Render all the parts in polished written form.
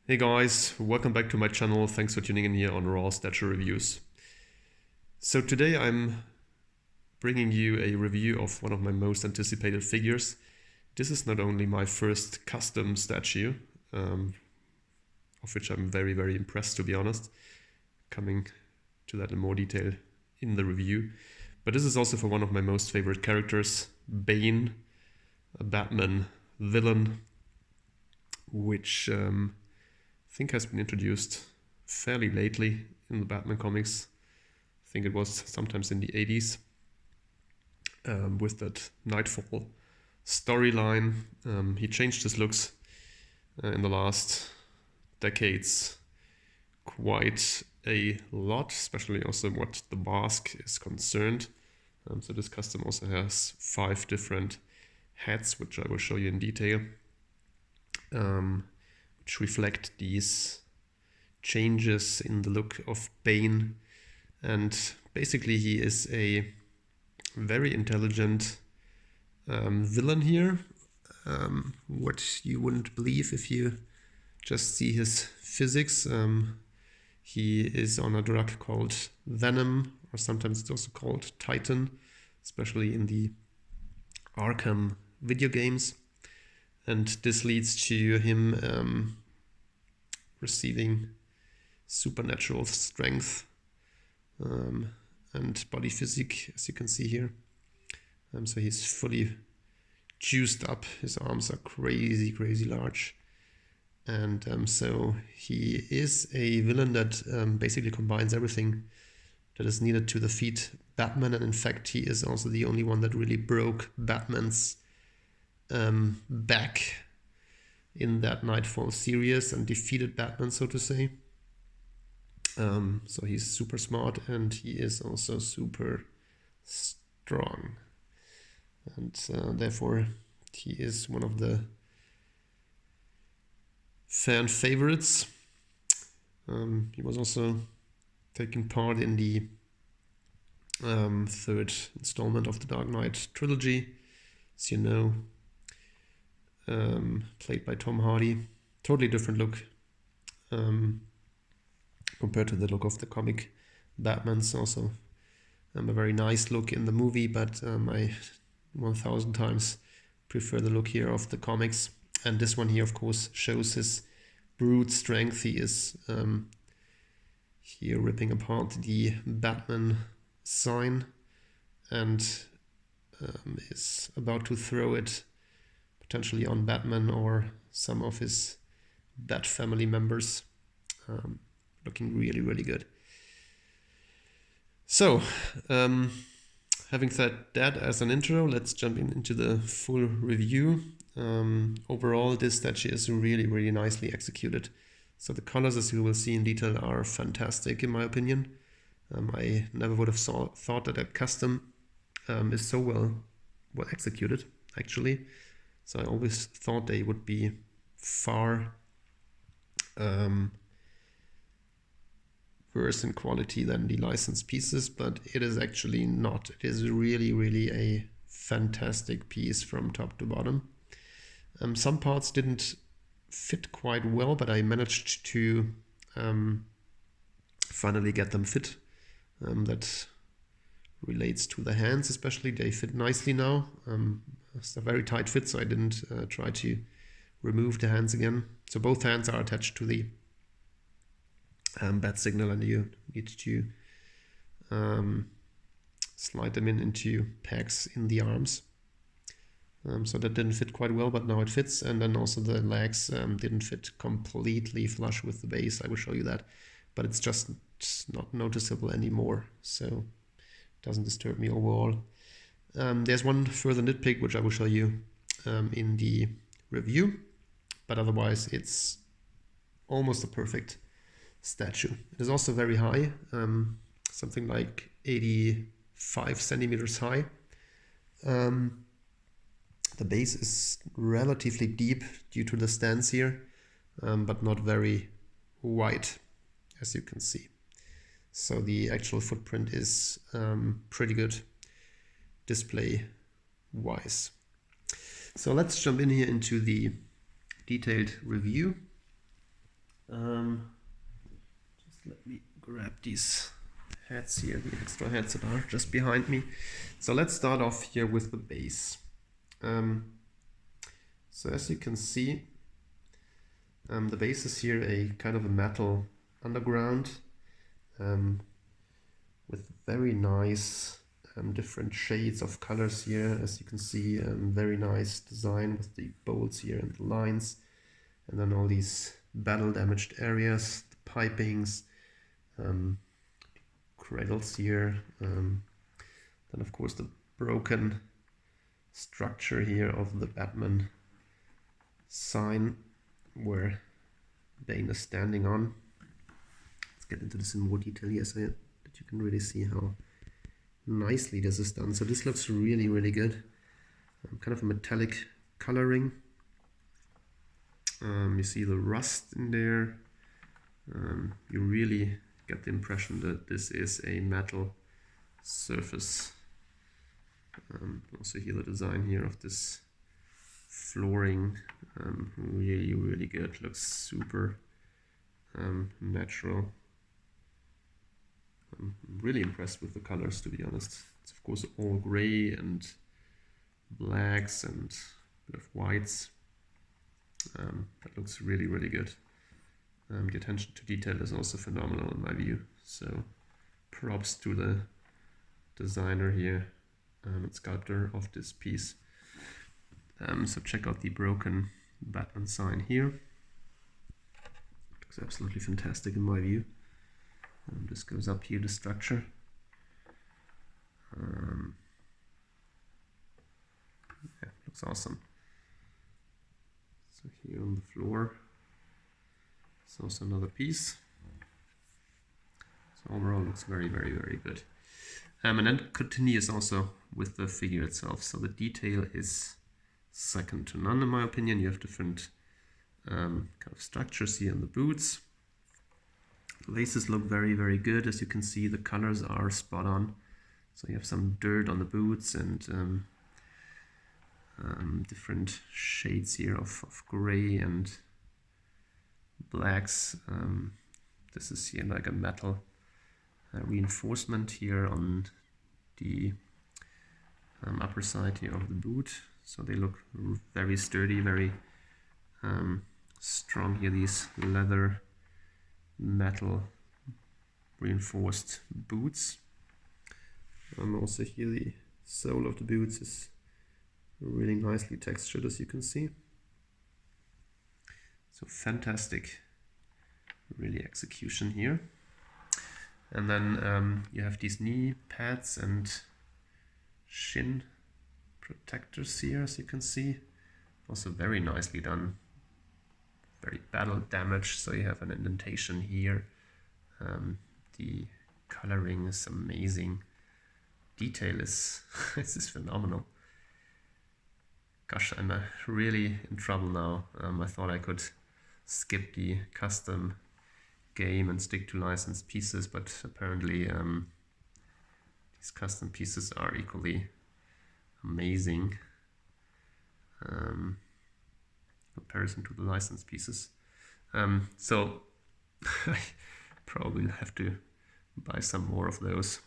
Hey guys, welcome back to my channel. Thanks for tuning in here on Raw Statue Reviews. So today I'm bringing you a review of one of my most anticipated figures. This is not only my first custom statue, of which I'm very impressed, to be honest, coming to that in more detail in the review, but this is also for one of my most favorite characters, Bane, a Batman villain, which I think has been introduced fairly lately in the Batman comics. I think it was sometimes in the 80s with that Nightfall storyline. He changed his looks in the last decades quite a lot, especially also what the mask is concerned. So this custom also has 5 different heads, which I will show you in detail, which reflect these changes in the look of Bane. And basically he is a very intelligent villain here, what you wouldn't believe if you just see his physics. He is on a drug called Venom, or sometimes it's also called Titan, especially in the Arkham video games. And this leads to him receiving supernatural strength and body physique, as you can see here. So he's fully juiced up. His arms are crazy large. And so he is a villain that basically combines everything that is needed to defeat Batman. And in fact, he is also the only one that really broke Batman's back in that Nightfall series and defeated Batman, so to say. So he's super smart and he is also super strong. And therefore he is one of the fan favorites. He was also taking part in the 3rd installment of the Dark Knight trilogy, as you know, played by Tom Hardy. Totally different look compared to the look of the comic Batman's. Also a very nice look in the movie, but I 1000 times prefer the look here of the comics. And this one here, of course, shows his brute strength. He is here ripping apart the Batman sign and is about to throw it potentially on Batman or some of his Bat family members. Looking really good. So, having said that as an intro, let's jump into the full review. Overall, this statue is really nicely executed. So the colors, as you will see in detail, are fantastic in my opinion. I never would have thought that a custom is so well executed, actually. So I always thought they would be far worse in quality than the licensed pieces, but it is actually not. It is really a fantastic piece from top to bottom. Some parts didn't fit quite well, but I managed to finally get them fit. That relates to the hands especially. They fit nicely now. It's a very tight fit, so I didn't try to remove the hands again. So both hands are attached to the bat signal, and you need to slide them into pegs in the arms. So that didn't fit quite well, but now it fits. And then also the legs didn't fit completely flush with the base. I will show you that, but it's just not noticeable anymore, so it doesn't disturb me overall. There's one further nitpick which I will show you in the review, but otherwise it's almost a perfect statue. It is also very high, something like 85 centimeters high. The base is relatively deep due to the stance here, but not very wide, as you can see. So the actual footprint is pretty good display wise. So let's jump in here into the detailed review. Just let me grab these heads here, the extra heads that are just behind me. So let's start off here with the base. So as you can see, the base is here a kind of a metal underground with very nice different shades of colors here. As you can see, very nice design with the bolts here and the lines, and then all these battle damaged areas, the pipings, cradles here, then of course the broken structure here of the Batman sign where Bane is standing on. Let's get into this in more detail here so that you can really see how nicely this is done. So this looks really, really good. Kind of a metallic coloring. You see the rust in there. You really get the impression that this is a metal surface. Also here the design here of this flooring, really, really good. Looks super natural. I'm really impressed with the colors, to be honest. It's of course all gray and blacks and a bit of whites. That looks really, really good. The attention to detail is also phenomenal in my view. So props to the designer here and sculptor of this piece. So check out the broken Batman sign here. Looks absolutely fantastic in my view. This goes up here, the structure. Yeah, looks awesome. So here on the floor, it's also another piece. So overall looks very, very, very good. And then continues also with the figure itself. So the detail is second to none in my opinion. You have different kind of structures here in the boots. The laces look very, very good. As you can see, the colors are spot on. So you have some dirt on the boots and different shades here of gray and blacks. This is here like a metal reinforcement here on the upper side here of the boot. So they look very sturdy, very strong here, these leather metal reinforced boots. Also here the sole of the boots is really nicely textured, as you can see. So fantastic, really execution here. And then you have these knee pads and shin protectors here, as you can see. Also very nicely done. Very battle damaged, so you have an indentation here. The coloring is amazing. Detail is this is phenomenal. Gosh, I'm really in trouble now. I thought I could skip the custom game and stick to licensed pieces, but apparently these custom pieces are equally amazing in comparison to the licensed pieces. So I probably have to buy some more of those.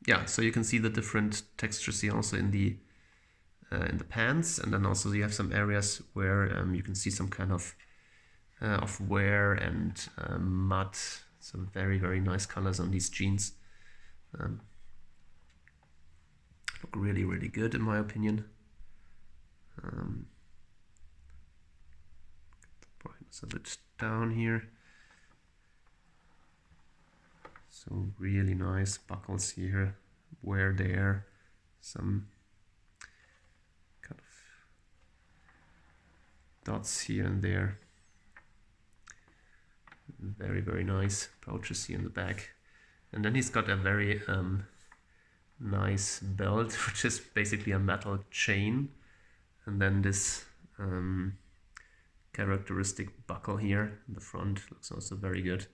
Yeah, so you can see the different textures here also in the pants, and then also you have some areas where you can see some kind of wear and mud. So very, very nice colors on these jeans. Look really, really good in my opinion. Get the brightness a bit down here. So really nice buckles here, wear there, some kind of dots here and there. Very, very nice pouches here in the back. And then he's got a very nice belt, which is basically a metal chain. And then this characteristic buckle here in the front looks also very good.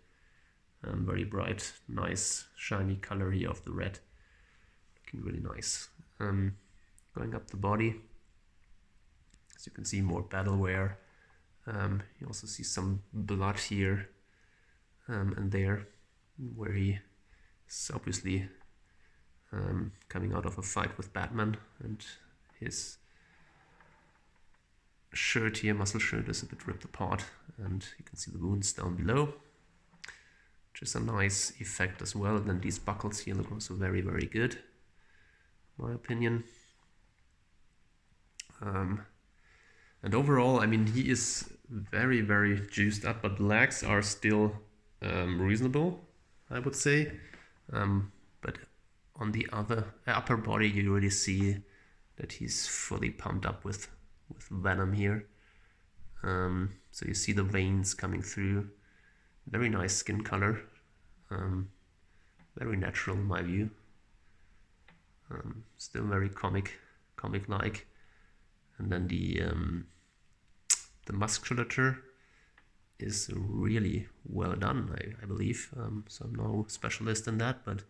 Very bright, nice, shiny color here of the red. Looking really nice. Going up the body, as you can see, more battle wear. You also see some blood here and there, where he is obviously coming out of a fight with Batman, and his shirt here, muscle shirt, is a bit ripped apart, and you can see the wounds down below, which is a nice effect as well. And then these buckles here look also very, very good, in my opinion. And overall, I mean, he is very, very juiced up, but the legs are still reasonable, I would say. But on the upper body, you really see that he's fully pumped up with venom here. So you see the veins coming through. Very nice skin color. Very natural in my view. Still very comic-like. And then the musculature is really well done, I believe. So I'm no specialist in that, but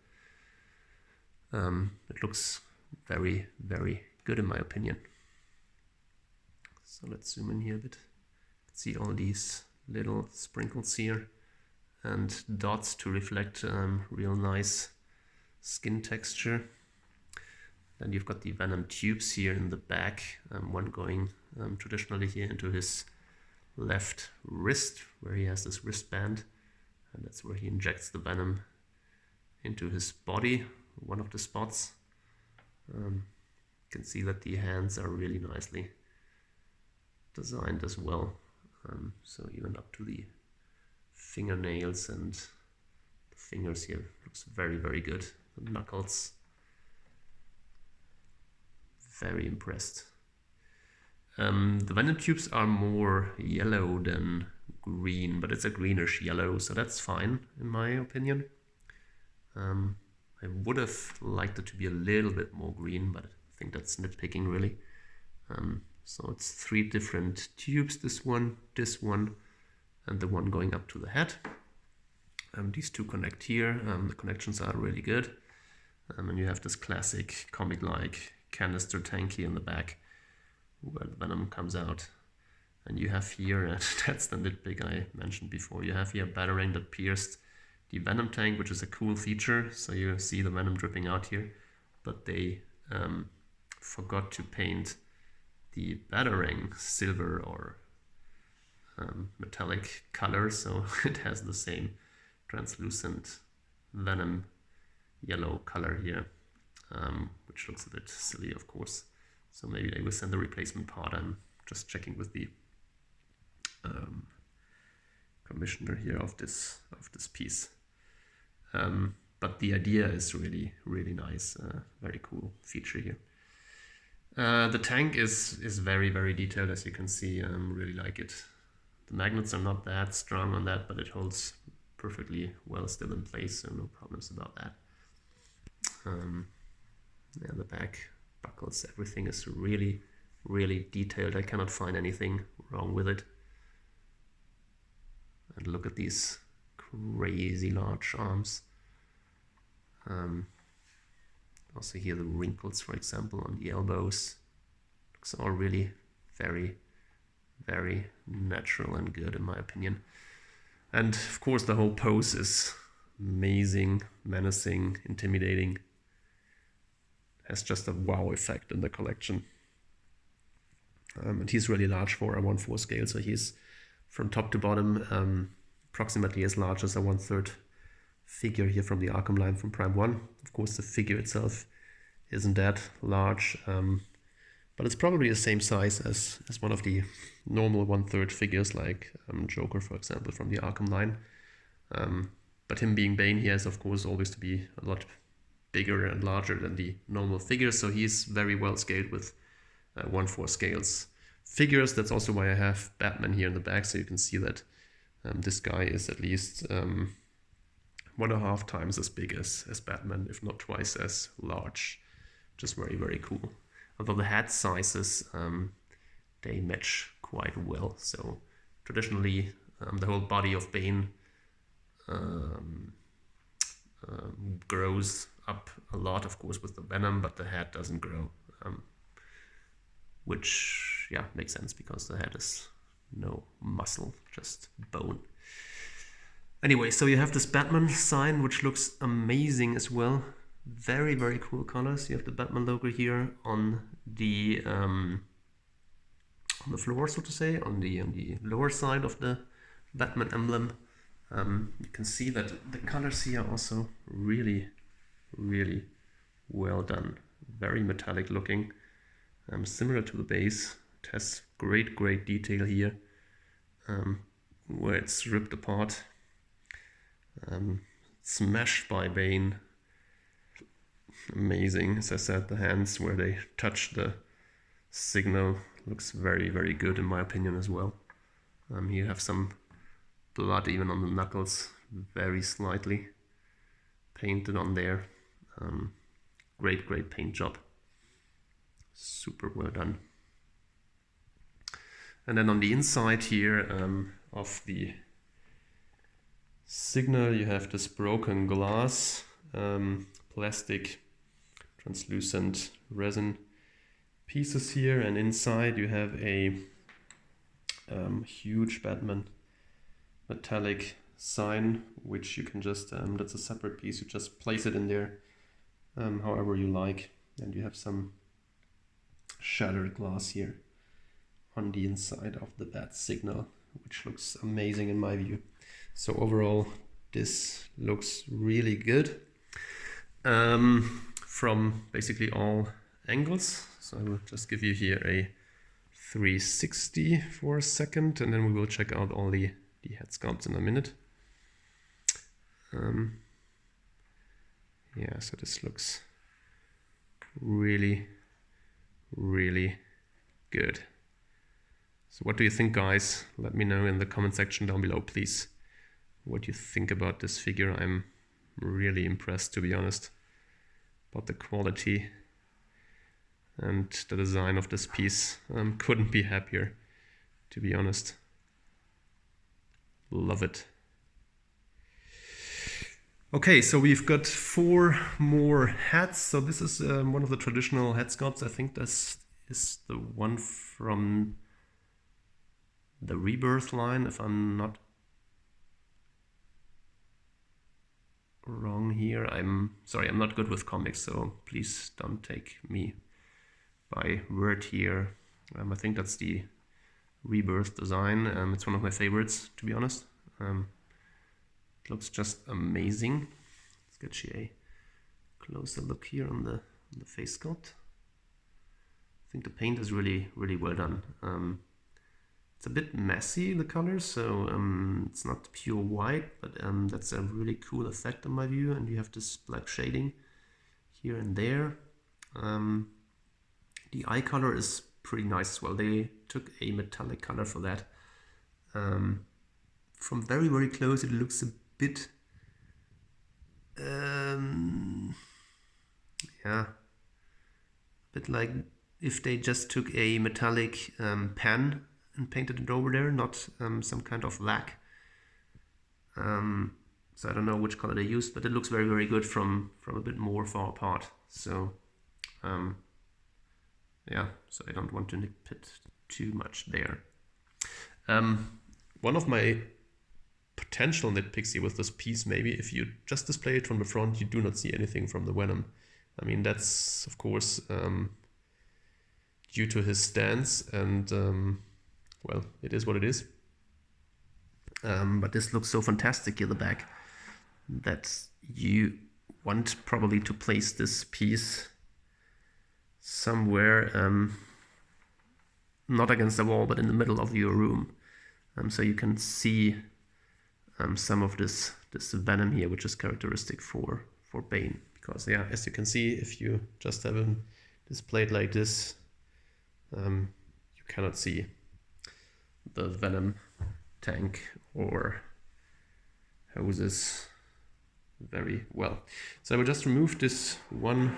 it looks very, very good in my opinion. So let's zoom in here a bit. See all these little sprinkles here and dots to reflect real nice skin texture. Then you've got the venom tubes here in the back, one going traditionally here into his left wrist, where he has this wristband, and that's where he injects the venom into his body, one of the spots. You can see that the hands are really nicely designed as well. So even up to the fingernails and the fingers here looks very, very good. The knuckles, very impressed. The venom tubes are more yellow than green, but it's a greenish yellow, so that's fine in my opinion. I would have liked it to be a little bit more green, but I think that's nitpicking really. So it's 3 different tubes, this one, and the one going up to the head. These 2 connect here. The connections are really good. And you have this classic comic-like canister tank here in the back where the venom comes out. And you have here, and that's the nitpick I mentioned before, you have here a batarang that pierced the venom tank, which is a cool feature. So you see the venom dripping out here, but they forgot to paint the batarang silver or metallic color, so it has the same translucent venom yellow color here, which looks a bit silly, of course. So maybe they will send the replacement part. I'm just checking with the commissioner here of this piece. But the idea is really, really nice. Very cool feature here. The tank is very, very detailed, as you can see. Really like it. The magnets are not that strong on that, but it holds perfectly well still in place, so no problems about that. Yeah, the back buckles, everything is really, really detailed. I cannot find anything wrong with it. And look at these crazy large arms. Also here the wrinkles, for example, on the elbows. Looks all really very, very natural and good in my opinion. And of course the whole pose is amazing, menacing, intimidating. Has just a wow effect in the collection. And he's really large for a 1/4 scale, so he's from top to bottom approximately as large as a 1/3 figure here from the Arkham line from Prime 1. Of course the figure itself isn't that large, but it's probably the same size as one of the normal 1/3 figures like Joker, for example, from the Arkham line. But him being Bane, he has of course always to be a lot bigger and larger than the normal figures, so he's very well scaled with 1/4 scales figures. That's also why I have Batman here in the back, so you can see that this guy is at least 1.5 times as big as Batman, if not twice as large. Just very, very cool. Although the head sizes, they match quite well. So traditionally, the whole body of Bane grows up a lot, of course, with the venom, but the head doesn't grow, which, yeah, makes sense because the head is no muscle, just bone. Anyway, so you have this Batman sign, which looks amazing as well. Very, very cool colors. You have the Batman logo here on the floor, so to say, on the lower side of the Batman emblem. You can see that the colors here are also really, really well done. Very metallic looking, similar to the base. It has great detail here, where it's ripped apart, smashed by Bane. Amazing. As I said, the hands where they touch the signal looks very, very good in my opinion as well. You have some blood even on the knuckles, very slightly painted on there. Great paint job. Super well done. And then on the inside here of the signal, you have this broken glass, plastic, translucent resin pieces here, and inside you have a huge Batman metallic sign, which you can just, that's a separate piece, you just place it in there however you like, and you have some shattered glass here on the inside of the bat signal, which looks amazing in my view. So overall, this looks really good from basically all angles. So I will just give you here a 360 for a second, and then we will check out all the Headscarts in a minute. Yeah, so this looks really, really good. So what do you think, guys? Let me know in the comment section down below, please, what you think about this figure. I'm really impressed, to be honest, about the quality and the design of this piece. Couldn't be happier, to be honest. Love it. Okay, so we've got 4 more hats. So this is one of the traditional Headscarts. I think this is the one from the Rebirth line, if I'm not wrong here. I'm sorry, I'm not good with comics, so please don't take me by word here. I think that's the Rebirth design. It's one of my favorites, to be honest. It looks just amazing. Let's get you a closer look here on the face sculpt. I think the paint is really well done. It's a bit messy, the colors, so it's not pure white, but that's a really cool effect in my view. And you have this black shading here and there. The eye color is pretty nice as well. They took a metallic color for that. From very close, it looks a bit, yeah, a bit like if they just took a metallic pen and painted it over there, not some kind of lac. So I don't know which color they used, but it looks very good from a bit more far apart. So yeah, so I don't want to nitpick too much there. One of my potential nitpicks here with this piece, maybe, if you just display it from the front, you do not see anything from the Venom. I mean, that's of course due to his stance, and well, it is what it is. But this looks so fantastic in the back that you want probably to place this piece somewhere, not against the wall, but in the middle of your room, so you can see some of this Venom here, which is characteristic for Bane. Because yeah, as you can see, if you just have him displayed like this, you cannot see the Venom tank or hoses very well. So I will just remove this one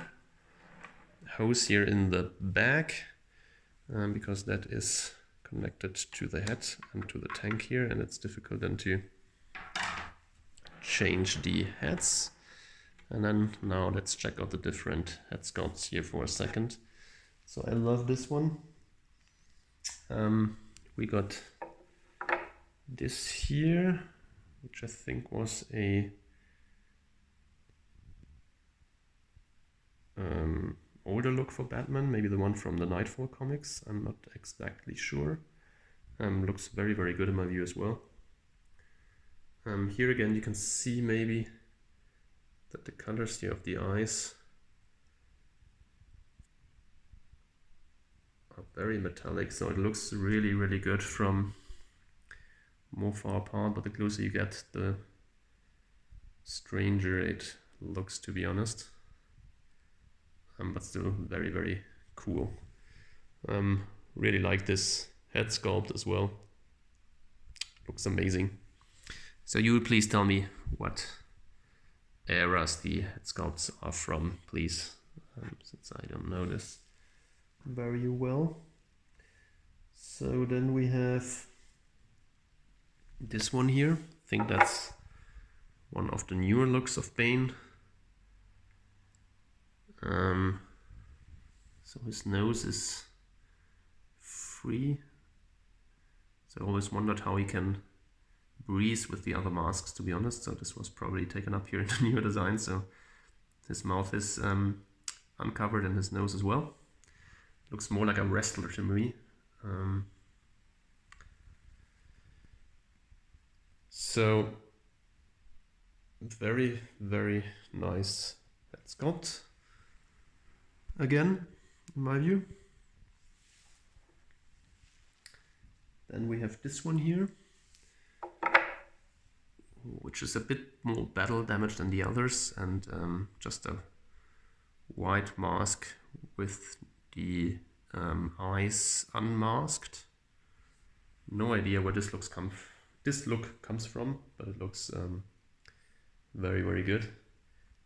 hose here in the back, because that is connected to the head and to the tank here, and it's difficult then to change the heads. And then now let's check out the different Headscarts here for a second. So I love this one. We got this here, which I think was a older look for Batman, maybe the one from the Nightfall comics, I'm not exactly sure. Looks very, very good in my view as well. Here again you can see maybe that the colors here of the eyes are very metallic, so it looks really, really good from more far apart, but the closer you get, the stranger it looks, to be honest. But still very, very cool. Really like this head sculpt as well. Looks amazing. So you would please tell me what eras the head sculpts are from, please, since I don't know this very well. So then we have this one here. I think that's one of the newer looks of Bane. So his nose is free. So I always wondered how he can breathe with the other masks, to be honest. So this was probably taken up here in the newer design. So his mouth is uncovered and his nose as well. Looks more like a wrestler to me. So very, very nice head sculpt. Again, in my view. Then we have this one here, which is a bit more battle damage than the others, and just a white mask with the eyes unmasked. No idea where this look comes from, but it looks very, very good.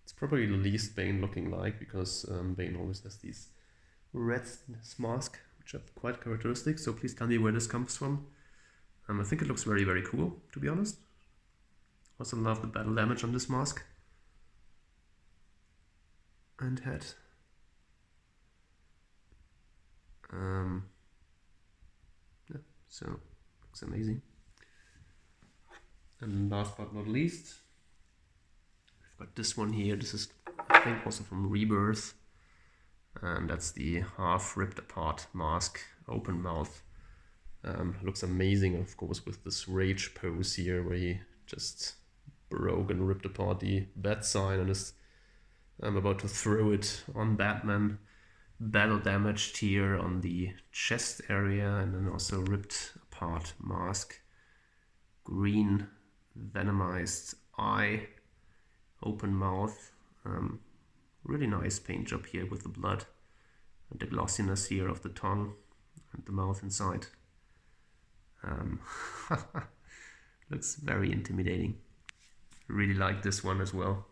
It's probably the least Bane looking like, because Bane always has these reds in his mask, which are quite characteristic. So please tell me where this comes from. I think it looks very, very cool, to be honest. Also love the battle damage on this mask and head. Yeah, so looks amazing. And last but not least, we've got this one here. This is, I think, also from Rebirth, and that's the half ripped apart mask, open mouth. Looks amazing, of course, with this rage pose here, where he just broke and ripped apart the bat sign and is about to throw it on Batman. Battle damaged here on the chest area, and then also ripped apart mask, green venomized eye, open mouth. Really nice paint job here with the blood and the glossiness here of the tongue and the mouth inside. Looks very intimidating. Really like this one as well.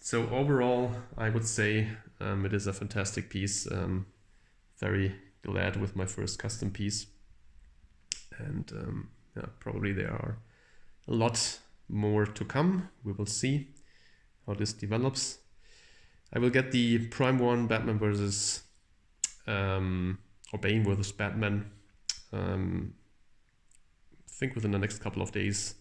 So overall, I would say it is a fantastic piece. Very glad with my first custom piece. And yeah, probably there are a lot more to come. We will see how this develops. I will get the Prime 1 Batman versus or Bane versus Batman, I think within the next couple of days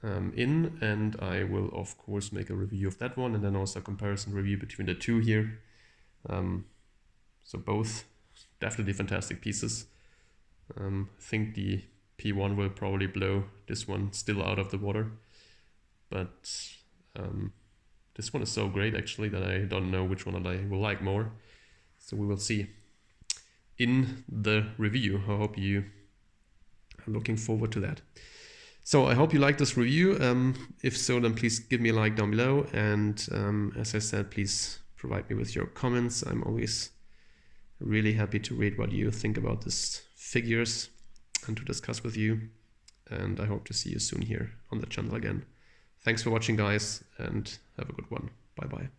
and I will of course make a review of that one, and then also a comparison review between the two here. So both definitely fantastic pieces. I think the P1 will probably blow this one still out of the water, but this one is so great actually that I don't know which one I will like more. So we will see in the review. I hope you are looking forward to that. So I hope you like this review. If so, then please give me a like down below. And as I said, please provide me with your comments. I'm always really happy to read what you think about these figures and to discuss with you. And I hope to see you soon here on the channel again. Thanks for watching, guys, and have a good one. Bye-bye.